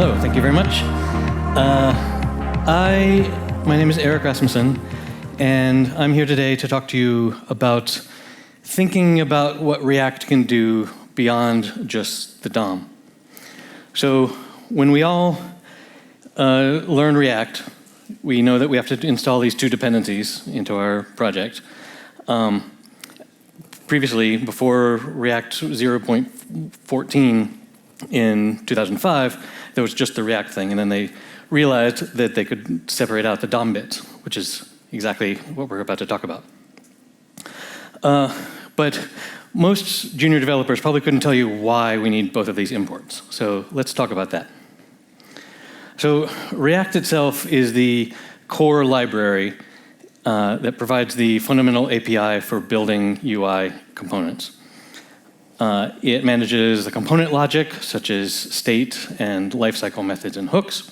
Hello, thank you very much. My name is Erik Rasmussen, and I'm here today to talk to you about thinking about what React can do beyond just the DOM. So when we all learn React, we know that we have to install these two dependencies into our project. Previously, before React 0.14 in 2005, there was just the React thing, and then they realized that they could separate out the DOM bits, which is exactly what we're about to talk about. But most junior developers probably couldn't tell you why we need both of these imports. So let's talk about that. So React itself is the core library that provides the fundamental API for building UI components. It manages the component logic, such as state and lifecycle methods and hooks.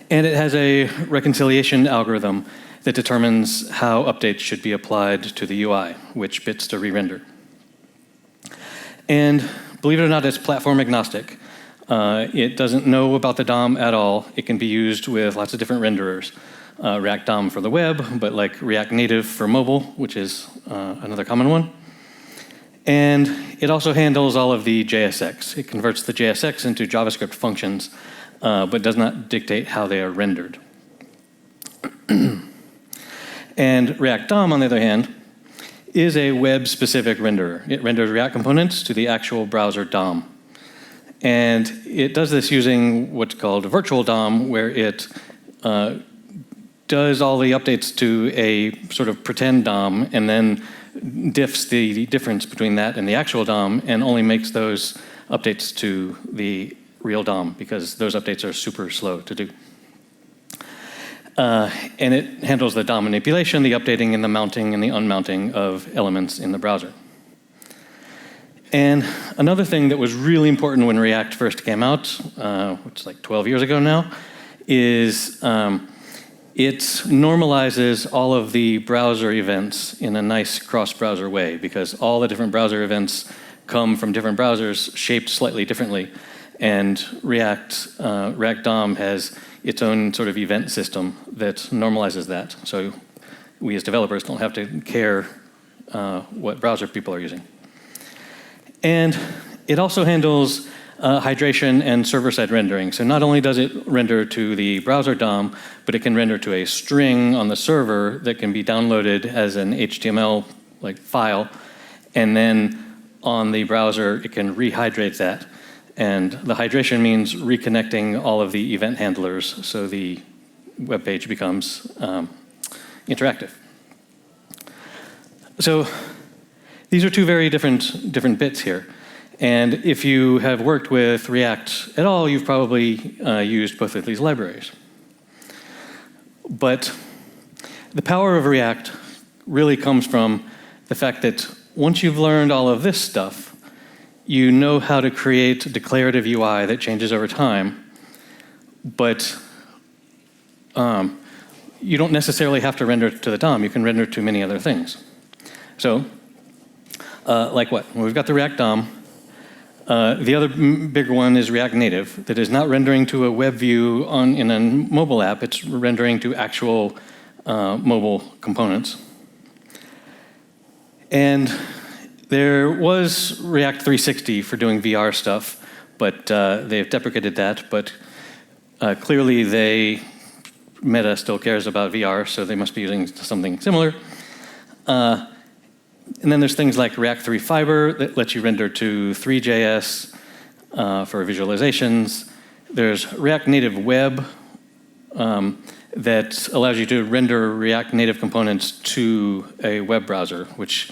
And it has a reconciliation algorithm that determines how updates should be applied to the UI, which bits to re-render. And believe it or not, it's platform agnostic. It doesn't know about the DOM at all. It can be used with lots of different renderers. React DOM for the web, but like React Native for mobile, which is another common one. And it also handles all of the JSX. It converts the JSX into JavaScript functions, but does not dictate how they are rendered. And React DOM, on the other hand, is a web-specific renderer. It renders React components to the actual browser DOM. And it does this using what's called a virtual DOM, where it does all the updates to a sort of pretend DOM, and then diffs the difference between that and the actual DOM, and only makes those updates to the real DOM, because those updates are super slow to do. And it handles the DOM manipulation, the updating, and the mounting and the unmounting of elements in the browser. And another thing that was really important when React first came out, which is like 12 years ago now, is it normalizes all of the browser events in a nice cross-browser way, because all the different browser events come from different browsers shaped slightly differently. And React DOM has its own sort of event system that normalizes that. So we as developers don't have to care what browser people are using. And it also handles hydration and server-side rendering. So not only does it render to the browser DOM, but it can render to a string on the server that can be downloaded as an HTML file. And then on the browser, it can rehydrate that. And the hydration means reconnecting all of the event handlers so the web page becomes interactive. So these are two very different bits here. And if you have worked with React at all, you've probably used both of these libraries. But the power of React really comes from the fact that once you've learned all of this stuff, you know how to create a declarative UI that changes over time, but you don't necessarily have to render to the DOM. You can render to many other things. So, like what? Well, we've got the React DOM. The other bigger one is React Native, that is not rendering to a web view in a mobile app. It's rendering to actual mobile components. And there was React 360 for doing VR stuff, but they've deprecated that. But clearly Meta still cares about VR, so they must be using something similar. And then there's things like React 3 Fiber that lets you render to 3JS for visualizations. There's React Native Web that allows you to render React Native components to a web browser, which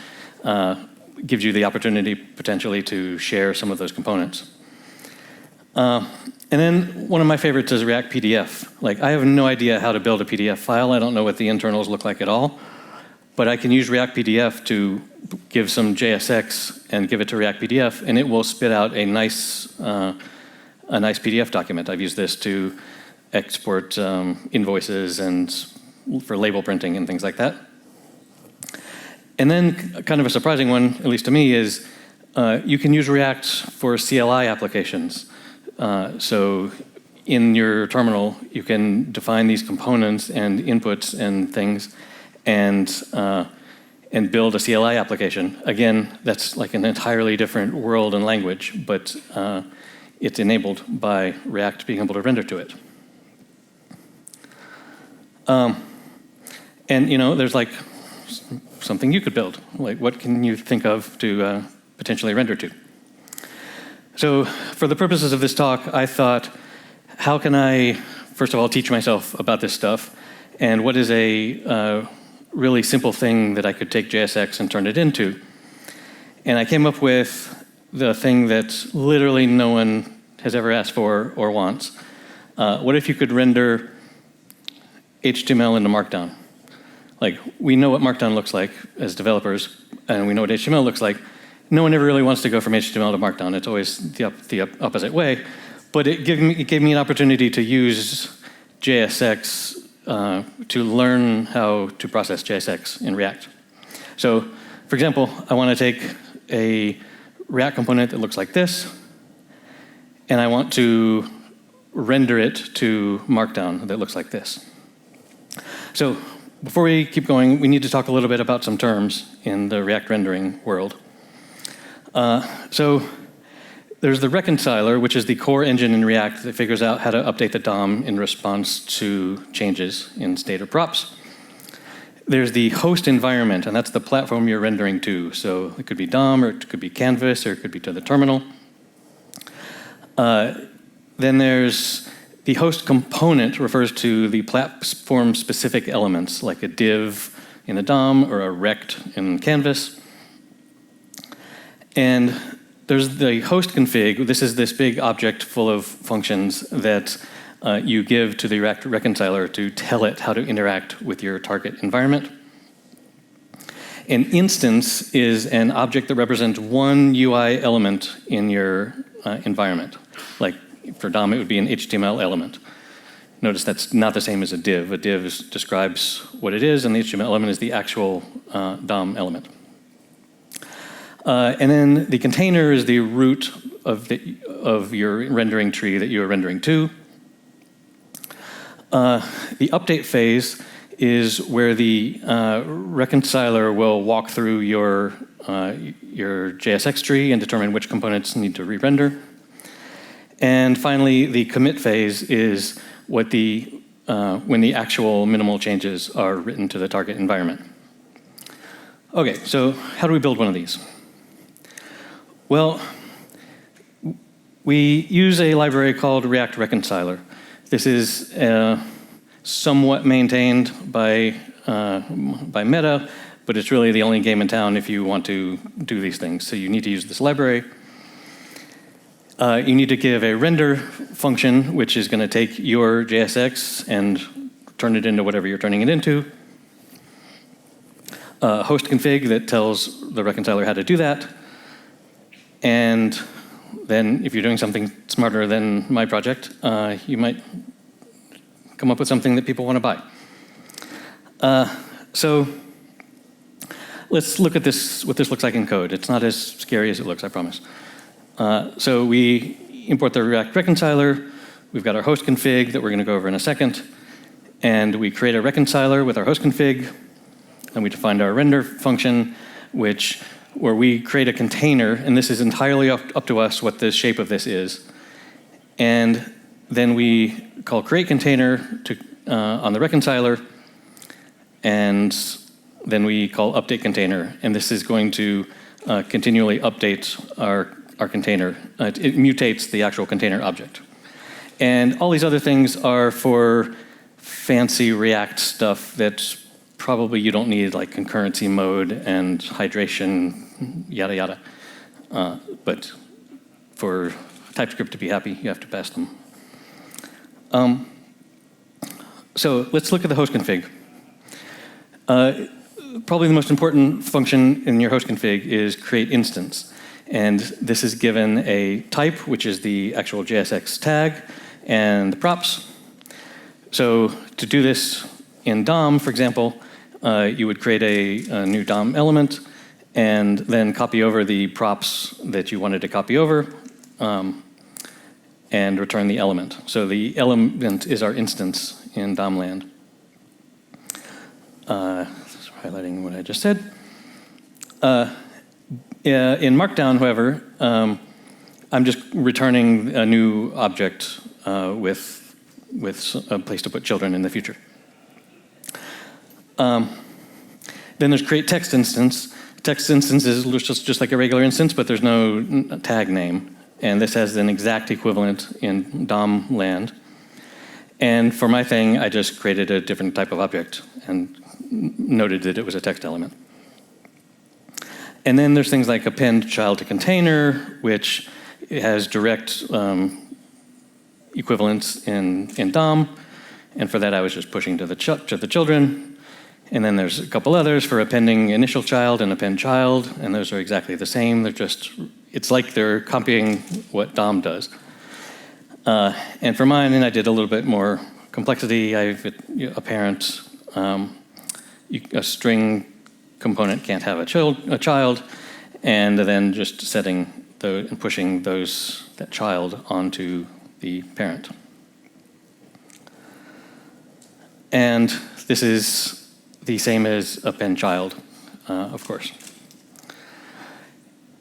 gives you the opportunity potentially to share some of those components. And then one of my favorites is React PDF. I have no idea how to build a PDF file. I don't know what the internals look like at all. But I can use React PDF to give some JSX and give it to React PDF, and it will spit out a nice PDF document. I've used this to export invoices and for label printing and things like that. And then kind of a surprising one, at least to me, is you can use React for CLI applications. So in your terminal, you can define these components and inputs and things, and build a CLI application. Again, that's like an entirely different world and language, but it's enabled by React being able to render to it. And there's like something you could build. Like, what can you think of to potentially render to? So for the purposes of this talk, I thought, how can I, first of all, teach myself about this stuff? And what is a really simple thing that I could take JSX and turn it into? And I came up with the thing that literally no one has ever asked for or wants. What if you could render HTML into Markdown? Like, we know what Markdown looks like as developers, and we know what HTML looks like. No one ever really wants to go from HTML to Markdown. It's always the opposite way. But it gave me an opportunity to use JSX to learn how to process JSX in React. So, for example, I want to take a React component that looks like this, and I want to render it to Markdown that looks like this. So, before we keep going, we need to talk a little bit about some terms in the React rendering world. So there's the reconciler, which is the core engine in React that figures out how to update the DOM in response to changes in state or props. There's the host environment, and that's the platform you're rendering to. So it could be DOM, or it could be Canvas, or it could be to the terminal. Then there's the host component, refers to the platform-specific elements, like a div in the DOM or a rect in Canvas. And there's the host config. This is this big object full of functions that you give to the React reconciler to tell it how to interact with your target environment. An instance is an object that represents one UI element in your environment. Like, for DOM, it would be an HTML element. Notice that's not the same as a div. A div describes what it is, and the HTML element is the actual DOM element. And then the container is the root of your rendering tree that you are rendering to. The update phase is where the reconciler will walk through your JSX tree and determine which components need to re-render. And finally, the commit phase is what when the actual minimal changes are written to the target environment. Okay, so how do we build one of these? Well, we use a library called React Reconciler. This is somewhat maintained by Meta, but it's really the only game in town if you want to do these things. So you need to use this library. You need to give a render function, which is going to take your JSX and turn it into whatever you're turning it into. Host config that tells the reconciler how to do that. And then if you're doing something smarter than my project, you might come up with something that people want to buy. So let's look at this, what this looks like in code. It's not as scary as it looks, I promise. So we import the React reconciler. We've got our host config that we're going to go over in a second. And we create a reconciler with our host config. And we define our render function, where we create a container, and this is entirely up to us what the shape of this is. And then we call create container on the reconciler, and then we call update container, and this is going to continually update our container. It mutates the actual container object. And all these other things are for fancy React stuff that probably you don't need, like concurrency mode and hydration, yada, yada. But for TypeScript to be happy, you have to pass them. So let's look at the host config. Probably the most important function in your host config is create instance. And this is given a type, which is the actual JSX tag, and the props. So to do this in DOM, for example, you would create a new DOM element and then copy over the props that you wanted to copy over. and return the element. So the element is our instance in DOM land. Highlighting what I just said. In Markdown, however, I'm just returning a new object with a place to put children in the future. Then there's create text instance. Text instance is just like a regular instance, but there's no tag name. And this has an exact equivalent in DOM land. And for my thing, I just created a different type of object and noted that it was a text element. And then there's things like append child to container, which has direct equivalents in DOM. And for that, I was just pushing to the children. And then there's a couple others for appending initial child and append child, and those are exactly the same. It's like they're copying what DOM does. And for mine, I did a little bit more complexity. I have a parent, a string component can't have a child, and then just setting and pushing that child onto the parent. And this is the same as append child, of course.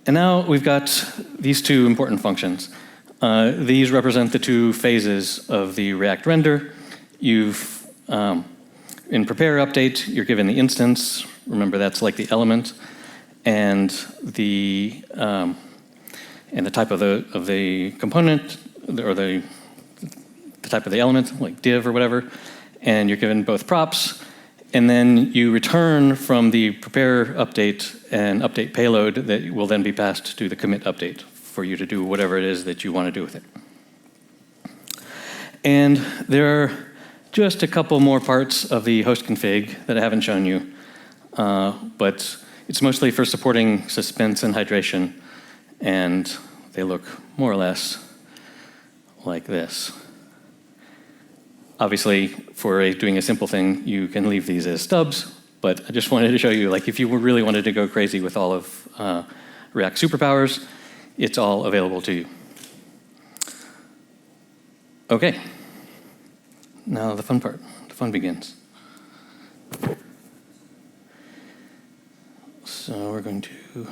And now we've got these two important functions. These represent the two phases of the React render. In prepare update, you're given the instance. Remember, that's like the element, and the type of the component, or the type of the element, like div or whatever. And you're given both props. And then you return from the prepare update an update payload that will then be passed to the commit update for you to do whatever it is that you want to do with it. And there are just a couple more parts of the host config that I haven't shown you, but it's mostly for supporting suspense and hydration, and they look more or less like this. Obviously, for doing a simple thing, you can leave these as stubs, but I just wanted to show you, like, if you really wanted to go crazy with all of React superpowers, it's all available to you. Okay, now the fun part. The fun begins. So we're going to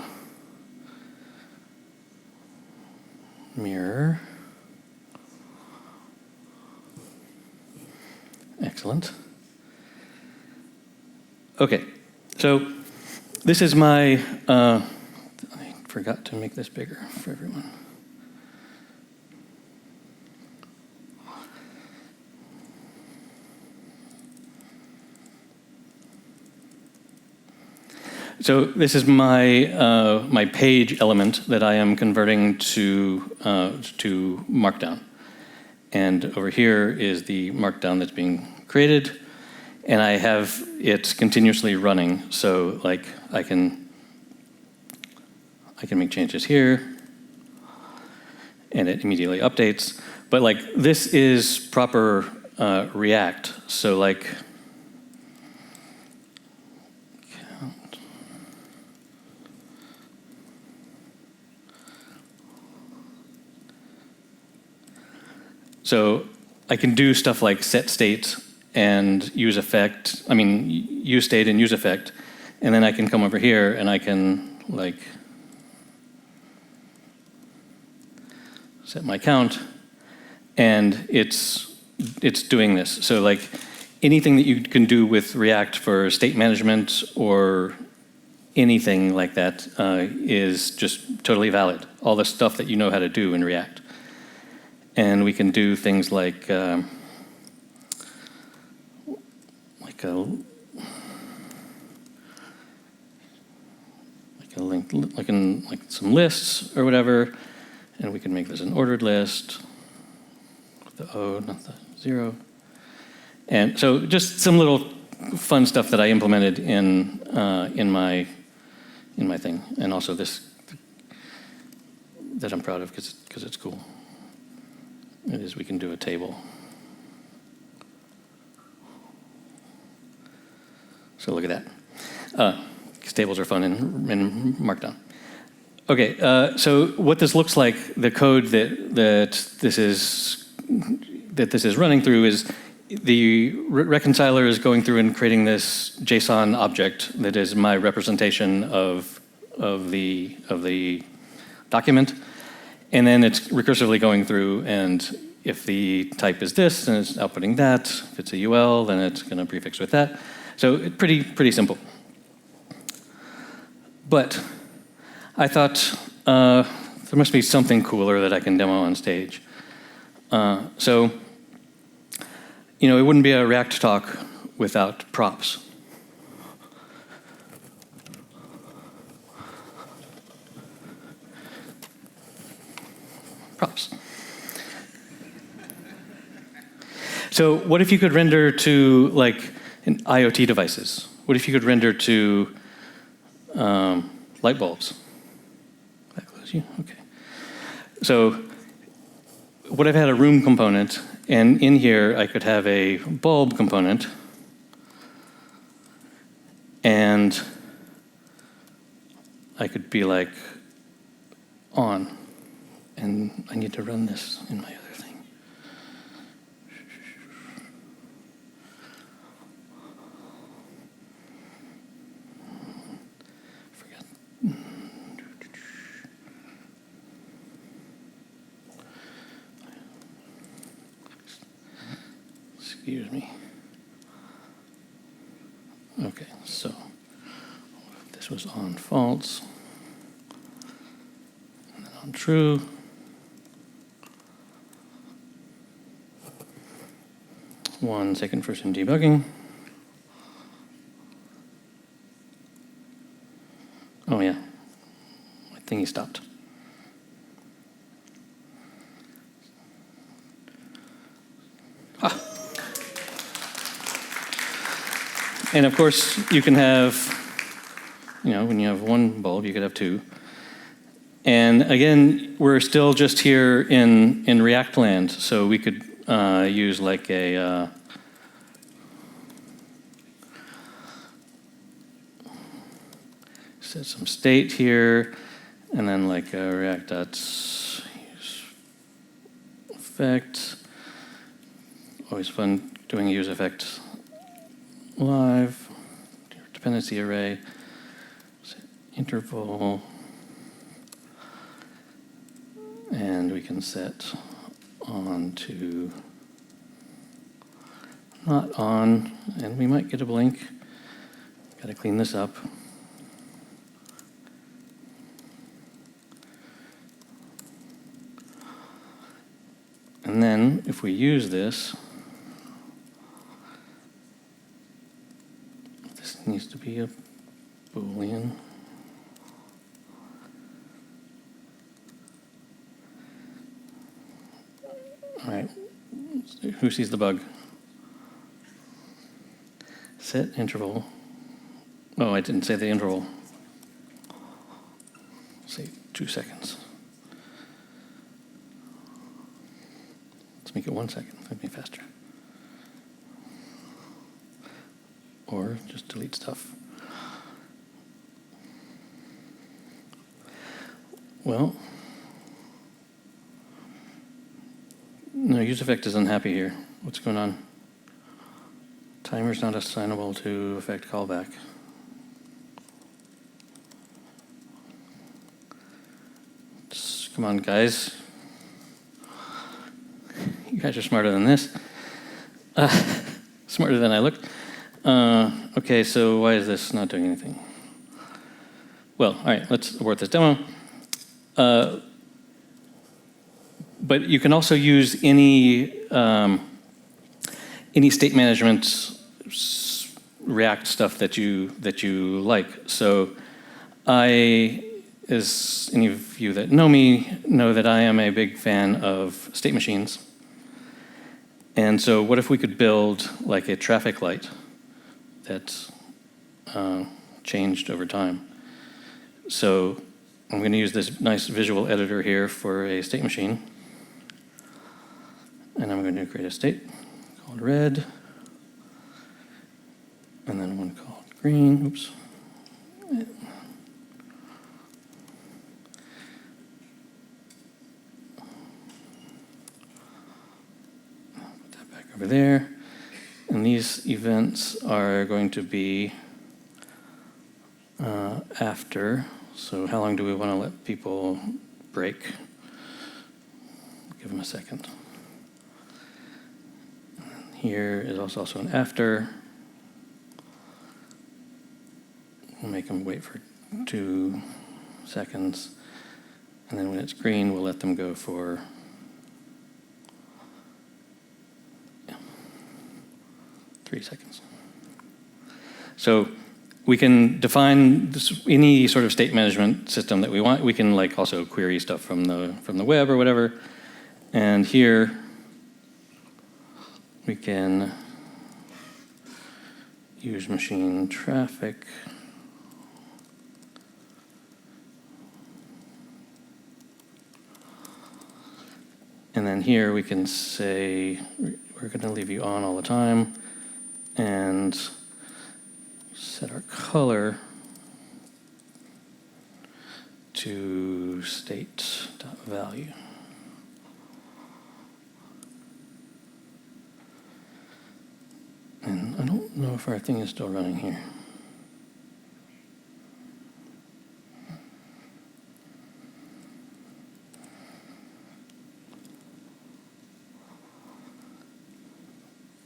mirror. Excellent. Okay, so this is my, I forgot to make this bigger for everyone. So this is my my page element that I am converting to Markdown. And over here is the Markdown that's being created, and I have it continuously running. So like I can make changes here, and it immediately updates. But like this is proper React. So like So I can do stuff like set state and use effect. I mean, use state and use effect, and then I can come over here and I can like set my count, and it's doing this. So like anything that you can do with React for state management or anything like that is just totally valid. All the stuff that you know how to do in React. And we can do things like a link, like some lists or whatever, and we can make this an ordered list with the O, not the 0. And so just some little fun stuff that I implemented in my thing, and also this that I'm proud of because it's cool. It is, we can do a table. So look at that. Because tables are fun in Markdown. Okay, so what this looks like, the code that this is running through is the reconciler is going through and creating this JSON object that is my representation of the document, and then it's recursively going through, and if the type is this, then it's outputting that. If it's a UL, then it's going to prefix with that. So it's pretty simple. But I thought there must be something cooler that I can demo on stage. So, it wouldn't be a React talk without props. Props. So what if you could render to like IoT devices? What if you could render to light bulbs? That close you? Okay. So what if I had a room component, and in here I could have a bulb component, and I could be like on, and I need to run this in my other thing. Forgot. Excuse me. Okay, so this was on false, and then on true. One second for some debugging. Oh yeah, my thingy stopped. Ah. And of course, you can have, when you have one bulb, you could have two. And again, we're still just here in React land, so we could use like a set some state here, and then like a React.use effect. Always fun doing a use effect live. Dependency array, set interval, and we can set on to not on, and we might get a blink. Got to clean this up. And then if we use this, this needs to be a Boolean. All right, who sees the bug? Set interval. Oh, I didn't say the interval. Say 2 seconds. Let's make it 1 second. That'd be faster. Or just delete stuff. Well, no, useEffect is unhappy here. What's going on? Timer's not assignable to effect callback. Come on, guys. You guys are smarter than this. Smarter than I looked. Okay, so why is this not doing anything? Well, all right, let's abort this demo. But you can also use any state management React stuff that you like. So as any of you that know me know that I am a big fan of state machines. And so what if we could build like a traffic light that's changed over time? So I'm going to use this nice visual editor here for a state machine. And I'm going to create a state called red, and then one called green. Oops. there. And these events are going to be after. So how long do we want to let people break? Give them a second. Here is also an after. We'll make them wait for 2 seconds. And then when it's green, we'll let them go for 3 seconds. So we can define any sort of state management system that we want. We can also query stuff from the web or whatever. And here we can use machine traffic. And then here we can say, we're going to leave you on all the time, and set our color to state.value. And I don't know if our thing is still running here.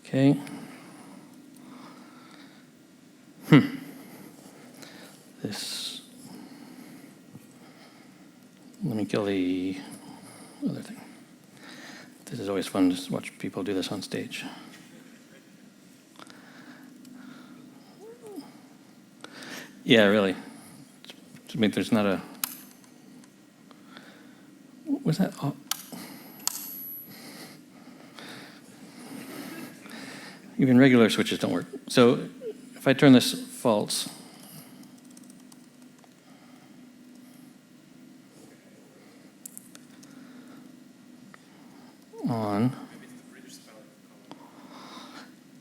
Okay. Let me kill the other thing. This is always fun to watch people do this on stage. Yeah, really. I mean, there's not a... Was that... Oh. Even regular switches don't work. So if I turn this false, on,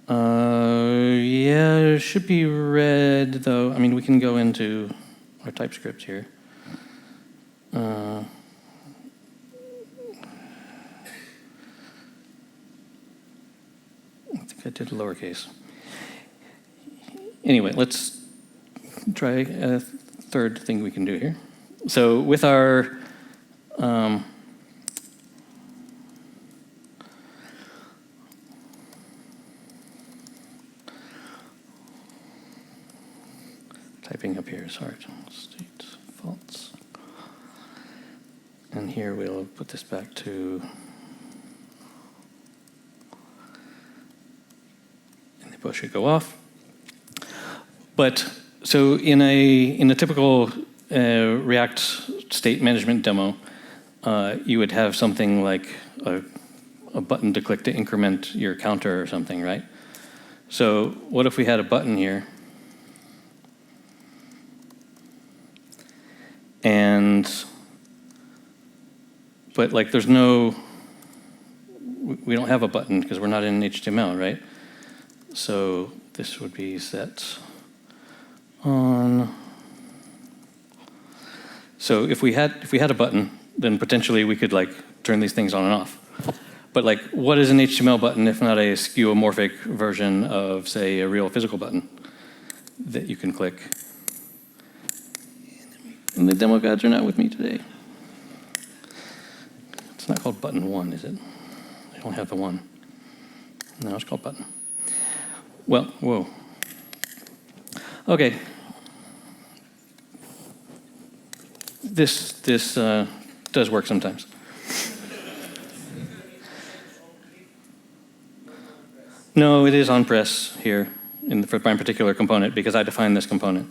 yeah, it should be red though. I mean, we can go into our TypeScript here. I did lowercase. Anyway, let's try a third thing we can do here. So with our typing up here is hard. State false. And here we'll put this back to both should go off. But so in a typical React state management demo, you would have something like a button to click to increment your counter or something, right? So what if we had a button here? But there's no, we don't have a button because we're not in HTML, right? So this would be set on. So if we had a button, then potentially we could turn these things on and off. But what is an HTML button if not a skeuomorphic version of, say, a real physical button that you can click? And the demo gods are not with me today. It's not called button 1, is it? I don't have the 1. No, it's called button. Well, whoa. Okay. This does work sometimes. No, it is on press here for my particular component because I defined this component.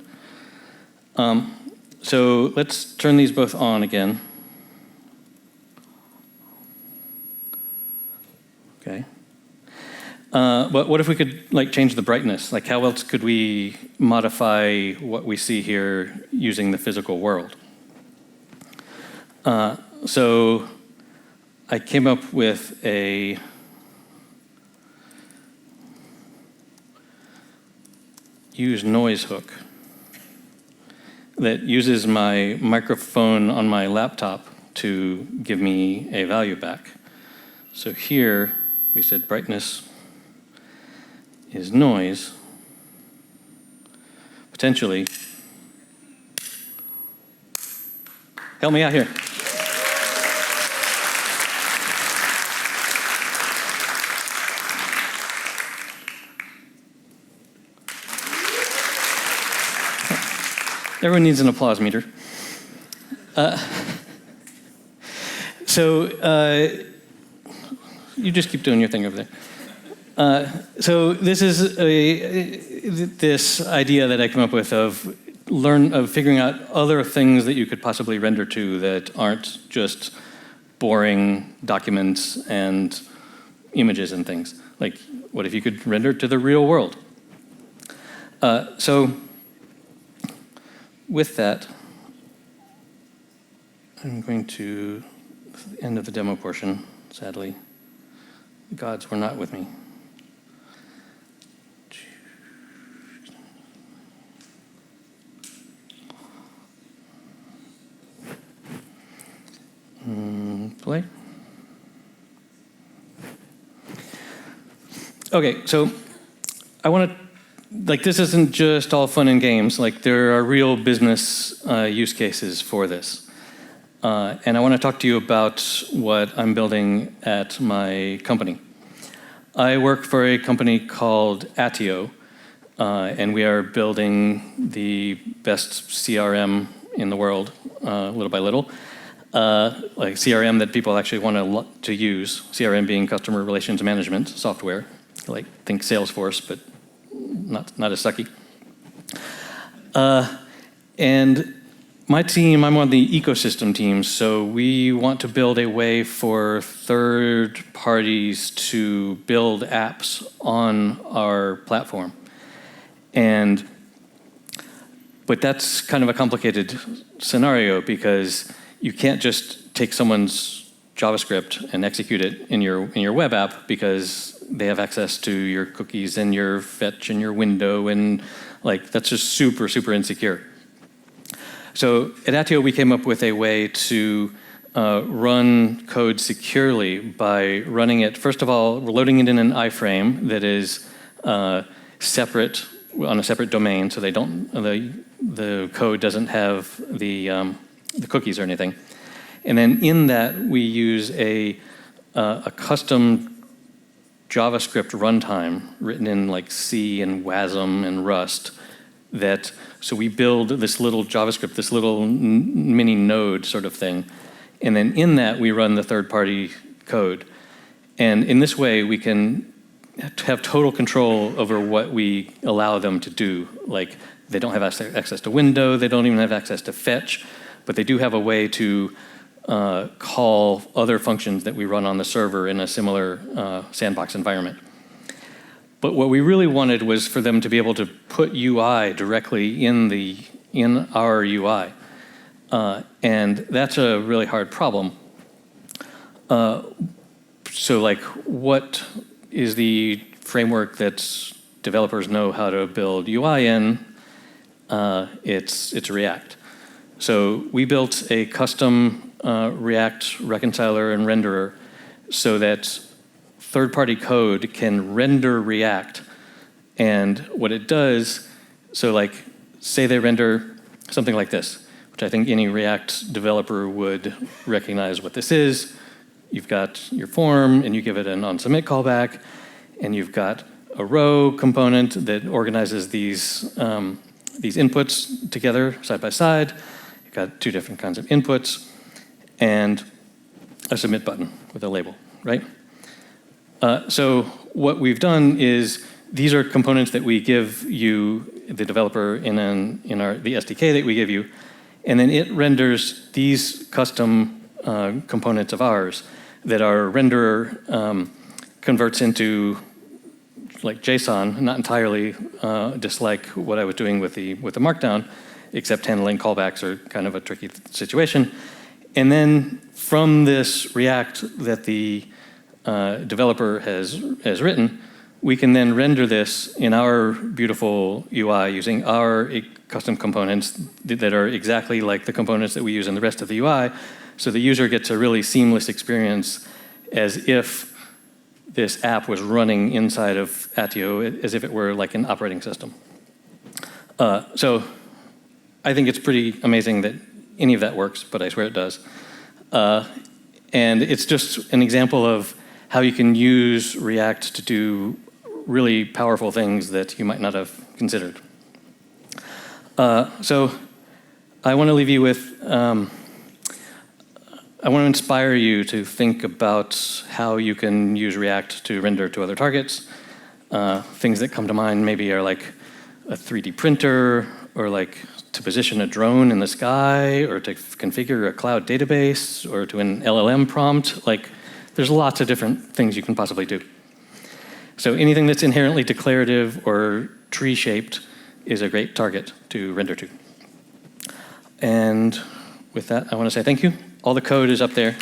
So let's turn these both on again. Okay. But what if we could change the brightness? How else could we modify what we see here using the physical world? So I came up with a use noise hook that uses my microphone on my laptop to give me a value back. So here we said brightness is noise, potentially. Help me out here. Everyone needs an applause meter. You just keep doing your thing over there. So this is this idea that I came up with of figuring out other things that you could possibly render to that aren't just boring documents and images and things. Like, what if you could render to the real world? So with that, I'm going to the end of the demo portion, sadly. The gods were not with me. Play. Okay, so I want to, this isn't just all fun and games. There are real business use cases for this. And I want to talk to you about what I'm building at my company. I work for a company called Attio, and we are building the best CRM in the world, little by little. CRM that people actually want to use, CRM being customer relations management software, think Salesforce, but not as sucky. And my team, I'm on the ecosystem team, so we want to build a way for third parties to build apps on our platform. But that's kind of a complicated scenario because you can't just take someone's JavaScript and execute it in your web app because they have access to your cookies and your fetch and your window, and that's just super, super insecure. So at Attio, we came up with a way to run code securely by running it. First of all, we're loading it in an iframe that is separate on a separate domain, so the code doesn't have the cookies or anything. And then in that, we use a custom JavaScript runtime written in C and WASM and Rust. So we build this little JavaScript, this little mini node sort of thing. And then in that, we run the third-party code. And in this way, we can have total control over what we allow them to do. They don't have access to window, they don't even have access to fetch, but they do have a way to call other functions that we run on the server in a similar sandbox environment. But what we really wanted was for them to be able to put UI directly in our UI. And that's a really hard problem. So what is the framework that developers know how to build UI in? It's React. So we built a custom React reconciler and renderer so that third-party code can render React. And what it does, so say they render something like this, which I think any React developer would recognize what this is. You've got your form, and you give it an onSubmit callback, and you've got a row component that organizes these inputs together side by side. You've got two different kinds of inputs, and a submit button with a label, right? So what we've done is these are components that we give you, the developer, in the SDK that we give you, and then it renders these custom components of ours that our renderer converts into JSON, not entirely just like what I was doing with the markdown, except handling callbacks are kind of a tricky situation. And then from this React that the developer has written, we can then render this in our beautiful UI using our custom components that are exactly like the components that we use in the rest of the UI. So the user gets a really seamless experience as if this app was running inside of Attio as if it were like an operating system. So I think it's pretty amazing that any of that works, but I swear it does. And it's just an example of how you can use React to do really powerful things that you might not have considered. So I want to leave you with, I want to inspire you to think about how you can use React to render to other targets. Things that come to mind maybe are like a 3D printer, or like to position a drone in the sky, or to configure a cloud database, or to an LLM prompt. Like, there's lots of different things you can possibly do. So anything that's inherently declarative or tree-shaped is a great target to render to. And with that, I want to say thank you. All the code is up there.